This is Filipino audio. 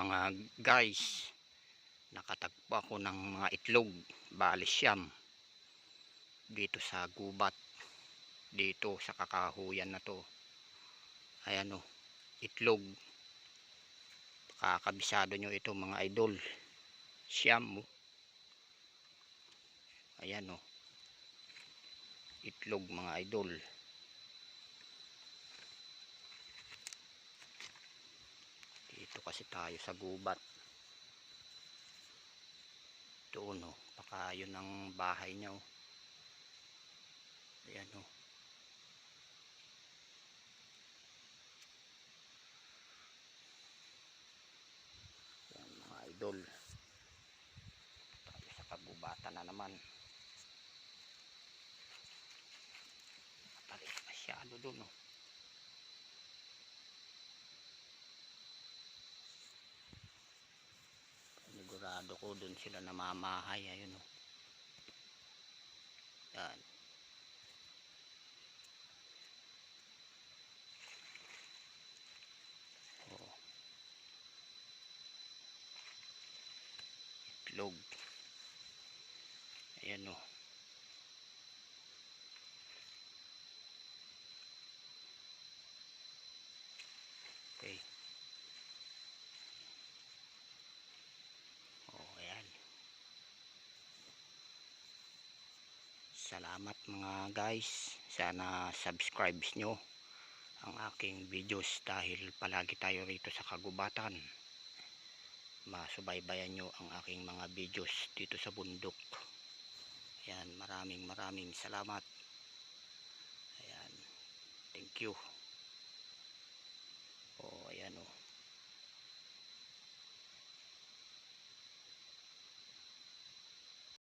Mga guys, nakatagpo ako ng mga itlog, bali siyam, dito sa gubat, dito sa kakahuyan na to. Ayan o, itlog. Kakabisado nyo ito mga idol, siyam o. Ayan o, itlog mga idol. Dito kasi tayo sa gubat. Doon o, baka yun ang bahay nyo. Ayan o. Ayan mga idol, tayo sa kagubatan na naman. Matalit masyado doon o. Sigurado ko doon sila namamahay. Ayun o. Yan. Oh. Itlog. Ayan o. Okay. Oh, ayan. Salamat mga guys. Sana subscribe nyo ang aking videos dahil palagi tayo rito sa kagubatan. Masubaybayan nyo ang aking mga videos dito sa bundok. Ayan, maraming salamat. Ayan, thank you.